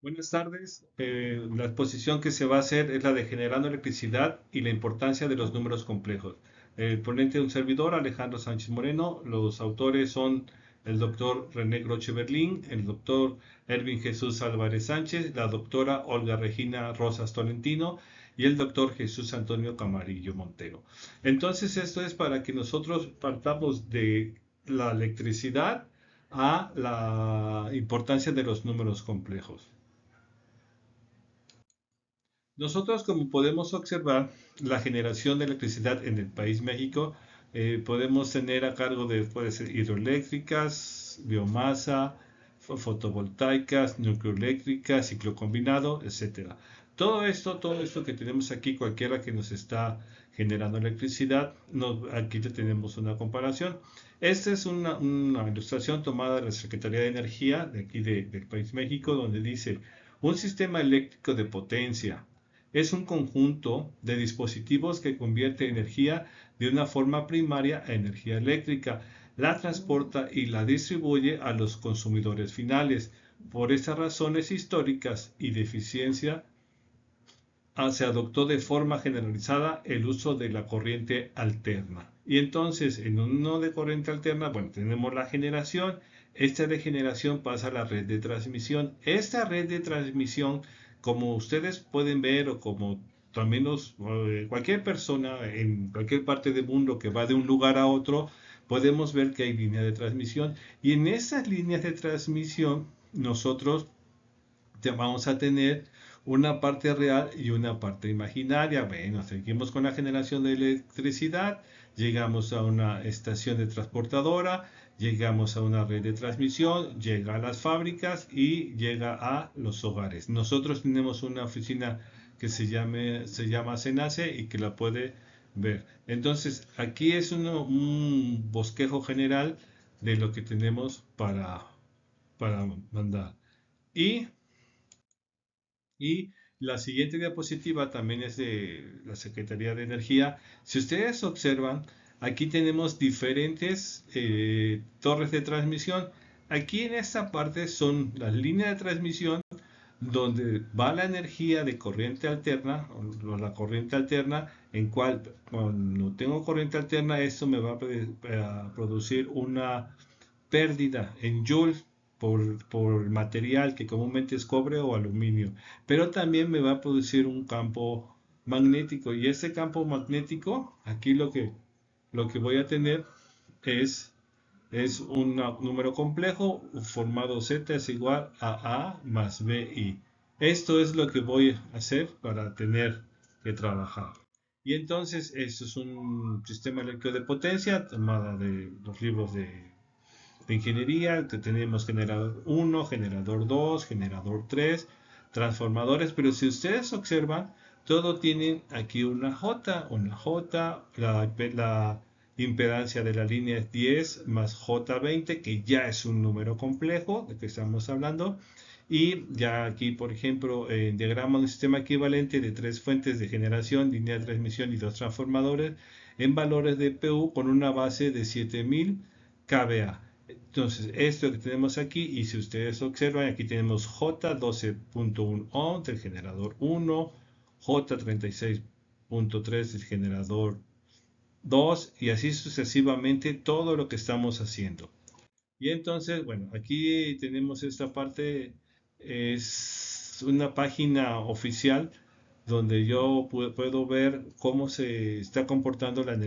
Buenas tardes. La exposición que se va a hacer es la de generando electricidad y la importancia de los números complejos. El ponente de un servidor, Alejandro Sánchez Moreno. Los autores son el doctor René Groche Berlín, el doctor Ervin Jesús Álvarez Sánchez, la doctora Olga Regina Rosas Tolentino y el doctor Jesús Antonio Camarillo Montero. Entonces, esto es para que nosotros partamos de la electricidad a la importancia de los números complejos. Nosotros, como podemos observar, la generación de electricidad en el país México, podemos tener a cargo de, puede ser hidroeléctricas, biomasa, fotovoltaicas, nucleoeléctricas, ciclo combinado, etcétera. Todo esto que tenemos aquí, cualquiera que nos está generando electricidad, aquí ya tenemos una comparación. Esta es una ilustración tomada de la Secretaría de Energía de aquí del país México, donde dice un sistema eléctrico de potencia es un conjunto de dispositivos que convierte energía de una forma primaria a energía eléctrica, la transporta y la distribuye a los consumidores finales. Por estas razones históricas y de eficiencia, se adoptó de forma generalizada el uso de la corriente alterna. Y entonces, en uno de corriente alterna, bueno, tenemos la generación. Esta de generación pasa a la red de transmisión. Esta red de transmisión, como ustedes pueden ver, o como también cualquier persona en cualquier parte del mundo que va de un lugar a otro, podemos ver que hay líneas de transmisión. Y en esas líneas de transmisión, nosotros vamos a tener una parte real y una parte imaginaria. Bueno, seguimos con la generación de electricidad, llegamos a una estación de transportadora, llegamos a una red de transmisión, llega a las fábricas y llega a los hogares. Nosotros tenemos una oficina que se llama Cenace y que la puede ver. Entonces, aquí es un bosquejo general de lo que tenemos para mandar. Y y la siguiente diapositiva también es de la Secretaría de Energía. Si ustedes observan, aquí tenemos diferentes torres de transmisión. Aquí en esta parte son las líneas de transmisión donde va la energía de corriente alterna, o la corriente alterna, en cual cuando tengo corriente alterna, esto me va a producir una pérdida en joules por material que comúnmente es cobre o aluminio, pero también me va a producir un campo magnético y ese campo magnético, aquí lo que voy a tener es, es un número complejo formado Z es igual a más BI. Esto es lo que voy a hacer para tener que trabajar. Y entonces, esto es un sistema eléctrico de potencia tomada de los libros de ingeniería, que tenemos generador 1, generador 2, generador 3, transformadores, pero si ustedes observan, todo tiene aquí la impedancia de la línea es 10 más J20, que ya es un número complejo de que estamos hablando. Y ya aquí, por ejemplo, en diagrama de un sistema equivalente de tres fuentes de generación, línea de transmisión y dos transformadores, en valores de PU con una base de 7000 kVA. Entonces, esto que tenemos aquí, y si ustedes observan, aquí tenemos J12.1 ohm del generador 1, J36.3 del generador 2, y así sucesivamente todo lo que estamos haciendo. Y entonces, bueno, aquí tenemos esta parte, es una página oficial donde yo puedo ver cómo se está comportando la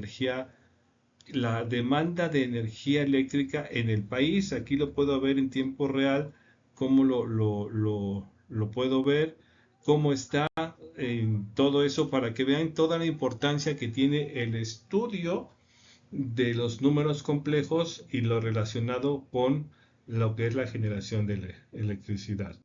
demanda de energía eléctrica en el país. Aquí lo puedo ver en tiempo real, cómo lo puedo ver, cómo está en todo eso, para que vean toda la importancia que tiene el estudio de los números complejos y lo relacionado con lo que es la generación de electricidad.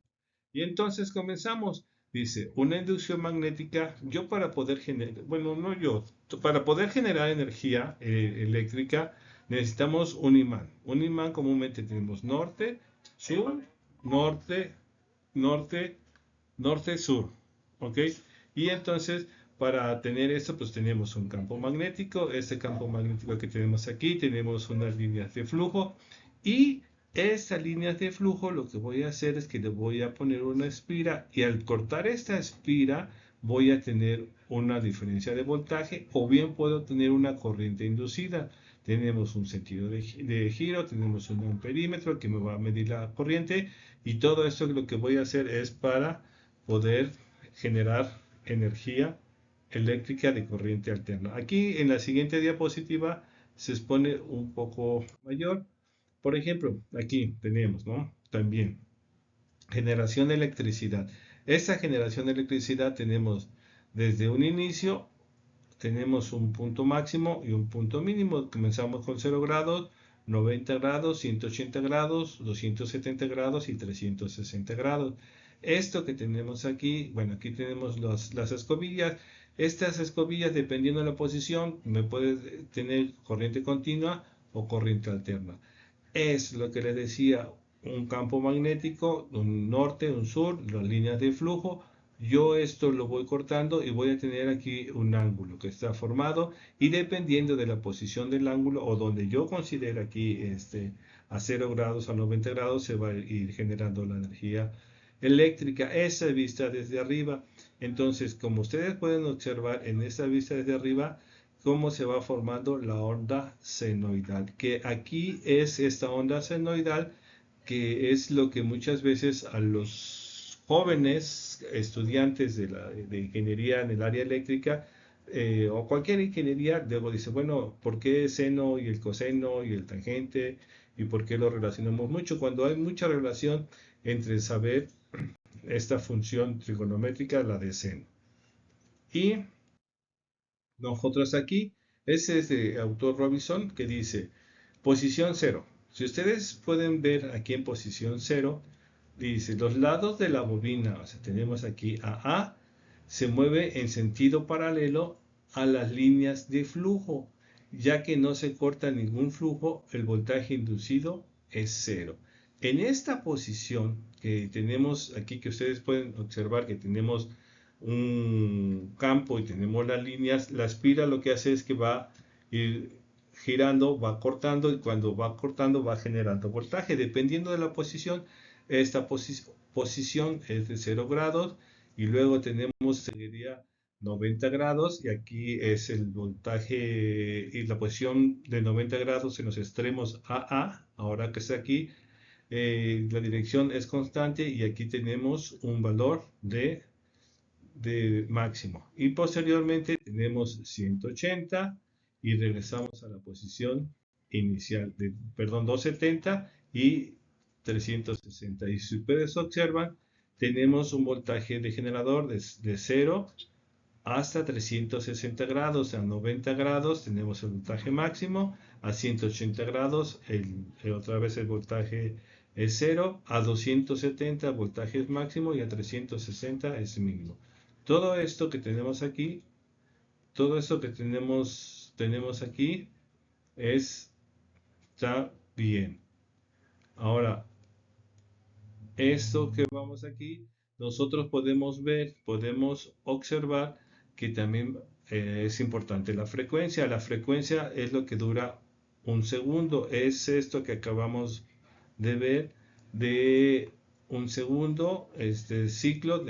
Y entonces comenzamos. Dice, una inducción magnética, yo para poder generar, bueno, no yo, para poder generar energía eléctrica necesitamos un imán. Un imán comúnmente tenemos norte, sur, norte, norte, norte, sur. ¿Ok? Y entonces, para tener esto, pues tenemos un campo magnético. Este campo magnético que tenemos aquí, tenemos unas líneas de flujo. Y Estas líneas de flujo lo que voy a hacer es que le voy a poner una espira y al cortar esta espira voy a tener una diferencia de voltaje o bien puedo tener una corriente inducida. Tenemos un sentido de giro, tenemos un amperímetro que me va a medir la corriente y todo esto lo que voy a hacer es para poder generar energía eléctrica de corriente alterna. Aquí en la siguiente diapositiva se expone un poco mayor. Por ejemplo, aquí tenemos, ¿no? También generación de electricidad. Esta generación de electricidad tenemos desde un inicio, tenemos un punto máximo y un punto mínimo. Comenzamos con 0 grados, 90 grados, 180 grados, 270 grados y 360 grados. Esto que tenemos aquí, bueno, aquí tenemos las escobillas. Estas escobillas, dependiendo de la posición, me puede tener corriente continua o corriente alterna. Es lo que les decía, un campo magnético, un norte, un sur, las líneas de flujo. Yo esto lo voy cortando y voy a tener aquí un ángulo que está formado y dependiendo de la posición del ángulo o donde yo considero aquí a 0 grados a 90 grados se va a ir generando la energía eléctrica. Esa vista desde arriba. Entonces, como ustedes pueden observar en esta vista desde arriba, cómo se va formando la onda senoidal, que aquí es esta onda senoidal que es lo que muchas veces a los jóvenes estudiantes de ingeniería en el área eléctrica o cualquier ingeniería, luego dice, bueno, ¿por qué seno y el coseno y el tangente? ¿Y por qué lo relacionamos mucho? Cuando hay mucha relación entre saber esta función trigonométrica, la de seno. Y nosotros aquí, ese es de autor Robinson que dice, posición cero. Si ustedes pueden ver aquí en posición cero, dice, los lados de la bobina, o sea, tenemos aquí a se mueve en sentido paralelo a las líneas de flujo, ya que no se corta ningún flujo, el voltaje inducido es cero. En esta posición que tenemos aquí, que ustedes pueden observar que tenemos un campo y tenemos las líneas, la espira lo que hace es que va a ir girando, va cortando y cuando va cortando va generando voltaje. Dependiendo de la posición, esta posición es de 0 grados y luego tenemos, sería 90 grados y aquí es el voltaje y la posición de 90 grados en los extremos AA, ahora que está aquí, la dirección es constante y aquí tenemos un valor de máximo. Y posteriormente tenemos 180 y regresamos a la posición inicial de, perdón, 270 y 360. Y si ustedes observan, tenemos un voltaje de generador de 0 hasta 360 grados. A 90 grados tenemos el voltaje máximo, a 180 grados otra vez el voltaje es 0, a 270 voltaje es máximo y a 360 es mínimo. Todo esto que tenemos aquí, todo esto que tenemos aquí está bien. Ahora, esto que vamos aquí, nosotros podemos ver, podemos observar que también es importante la frecuencia. La frecuencia es lo que dura un segundo. Es esto que acabamos de ver de un segundo, este ciclo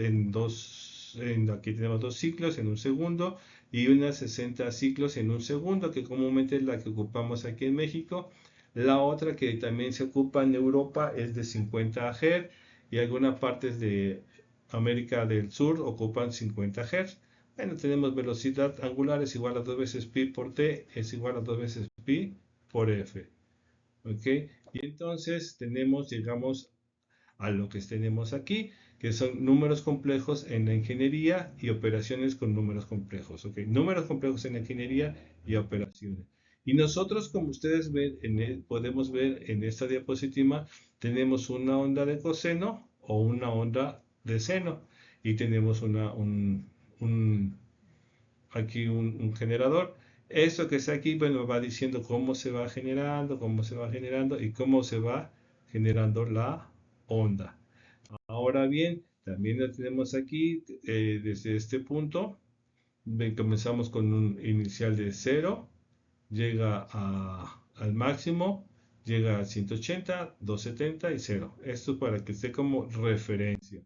aquí tenemos dos ciclos en un segundo y unas 60 ciclos en un segundo, que comúnmente es la que ocupamos aquí en México. La otra que también se ocupa en Europa es de 50 Hz y algunas partes de América del Sur ocupan 50 Hz. Bueno, tenemos velocidad angular es igual a 2 veces pi por t es igual a 2 veces pi por f. ¿Ok? Y entonces llegamos a lo que tenemos aquí, que son números complejos en la ingeniería y operaciones con números complejos. ¿Ok? Números complejos en la ingeniería y operaciones. Y nosotros, como ustedes ven, podemos ver en esta diapositiva, tenemos una onda de coseno o una onda de seno. Y tenemos aquí un generador. Eso que está aquí, bueno, va diciendo cómo se va generando y cómo se va generando la onda. Ahora bien, también la tenemos aquí desde este punto. Comenzamos con un inicial de 0, llega al máximo llega a 180, 270 y 0. Esto para que esté como referencia.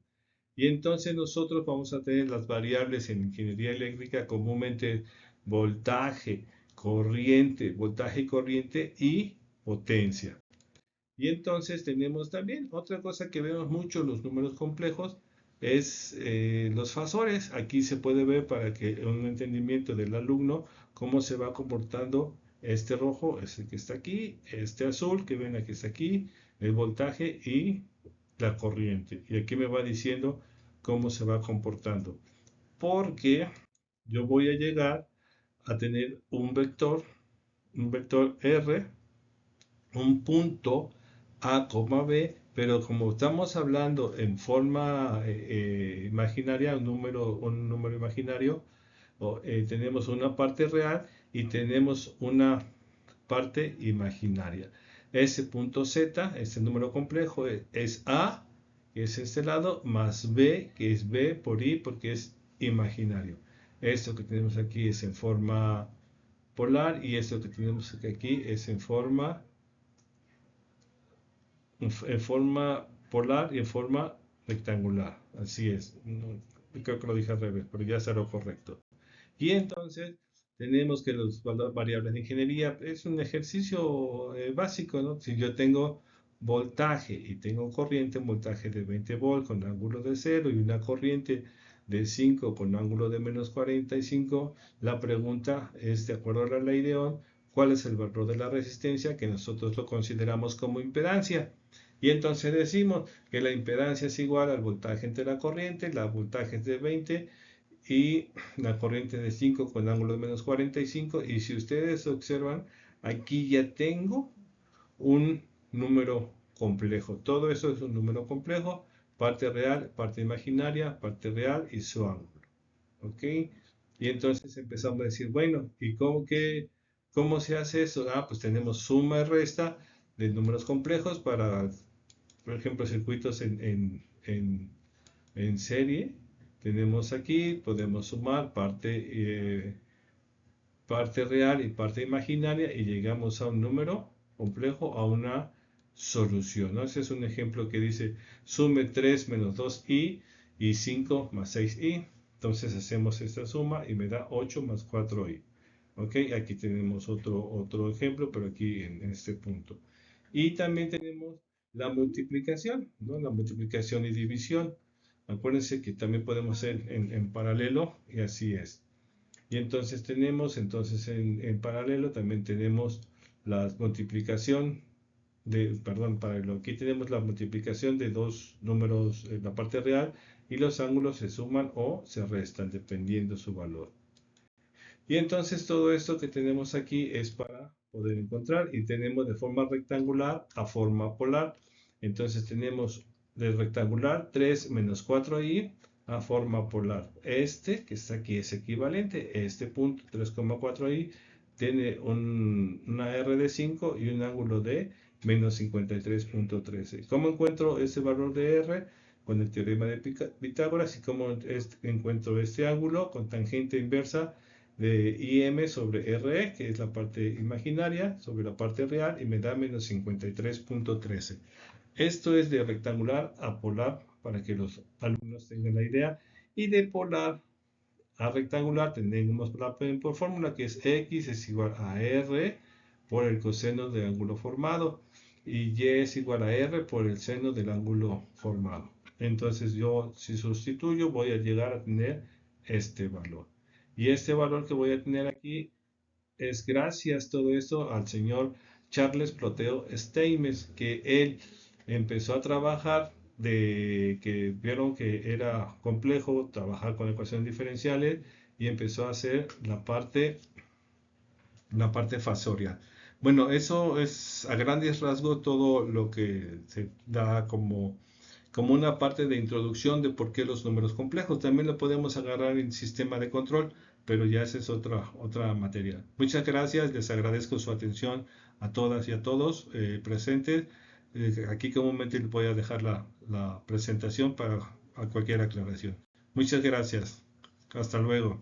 Y entonces nosotros vamos a tener las variables en ingeniería eléctrica comúnmente voltaje y corriente y potencia. Y entonces tenemos también otra cosa que vemos mucho en los números complejos, es los fasores. Aquí se puede ver para que un entendimiento del alumno cómo se va comportando este rojo, es el que está aquí, este azul que ven aquí está aquí, el voltaje y la corriente. Y aquí me va diciendo cómo se va comportando. Porque yo voy a llegar a tener un vector R, un punto A, B, pero como estamos hablando en forma imaginaria, un número imaginario, tenemos una parte real y tenemos una parte imaginaria. Ese punto Z, este número complejo, es A, que es este lado, más B, que es B por I, porque es imaginario. Esto que tenemos aquí es en forma polar y esto que tenemos aquí es en forma polar y en forma rectangular. Así es. Creo que lo dije al revés, pero ya será lo correcto. Y entonces tenemos que los variables de ingeniería es un ejercicio básico, ¿no? Si yo tengo voltaje y tengo corriente, un voltaje de 20 volts con ángulo de 0 y una corriente de 5 con ángulo de menos 45, la pregunta es, de acuerdo a la ley de Ohm, ¿cuál es el valor de la resistencia que nosotros lo consideramos como impedancia? Y entonces decimos que la impedancia es igual al voltaje entre la corriente, la voltaje es de 20 y la corriente de 5 con ángulo de menos 45. Y si ustedes observan, aquí ya tengo un número complejo. Todo eso es un número complejo, parte real, parte imaginaria, parte real y su ángulo. ¿Ok? Y entonces empezamos a decir, bueno, ¿y cómo se hace eso? Ah, pues tenemos suma y resta de números complejos para, por ejemplo, circuitos en serie. Tenemos aquí, podemos sumar parte real y parte imaginaria y llegamos a un número complejo, a una solución, ¿no? Ese es un ejemplo que dice sume 3 menos 2i y 5 más 6i. Entonces hacemos esta suma y me da 8 más 4i. ¿Ok? Aquí tenemos otro ejemplo, pero aquí en este punto. Y también tenemos la multiplicación, ¿no? La multiplicación y división. Acuérdense que también podemos hacer en paralelo y así es. Y entonces tenemos, en paralelo también tenemos la multiplicación perdón, paralelo. Aquí tenemos la multiplicación de dos números en la parte real y los ángulos se suman o se restan dependiendo su valor. Y entonces todo esto que tenemos aquí es para poder encontrar y tenemos de forma rectangular a forma polar. Entonces tenemos de rectangular 3 menos 4i a forma polar. Este que está aquí es equivalente. Este punto 3,4i tiene una R de 5 y un ángulo de menos 53,13. ¿Cómo encuentro ese valor de R? Con el teorema de Pitágoras. ¿Y cómo encuentro este ángulo? Con tangente inversa de IM sobre RE, que es la parte imaginaria, sobre la parte real, y me da menos 53,13. Esto es de rectangular a polar, para que los alumnos tengan la idea, y de polar a rectangular tenemos por fórmula que es X es igual a R por el coseno del ángulo formado, y Y es igual a R por el seno del ángulo formado. Entonces yo, si sustituyo, voy a llegar a tener este valor. Y este valor que voy a tener aquí es gracias todo esto al señor Charles Ploteo Steinmetz, que él empezó a trabajar que vieron que era complejo trabajar con ecuaciones diferenciales y empezó a hacer la parte fasorial. Bueno, eso es a grandes rasgos todo lo que se da como una parte de introducción de por qué los números complejos. También lo podemos agarrar en sistema de control, pero ya esa es otra materia. Muchas gracias, les agradezco su atención a todas y a todos presentes. Aquí comúnmente les voy a dejar la presentación para cualquier aclaración. Muchas gracias. Hasta luego.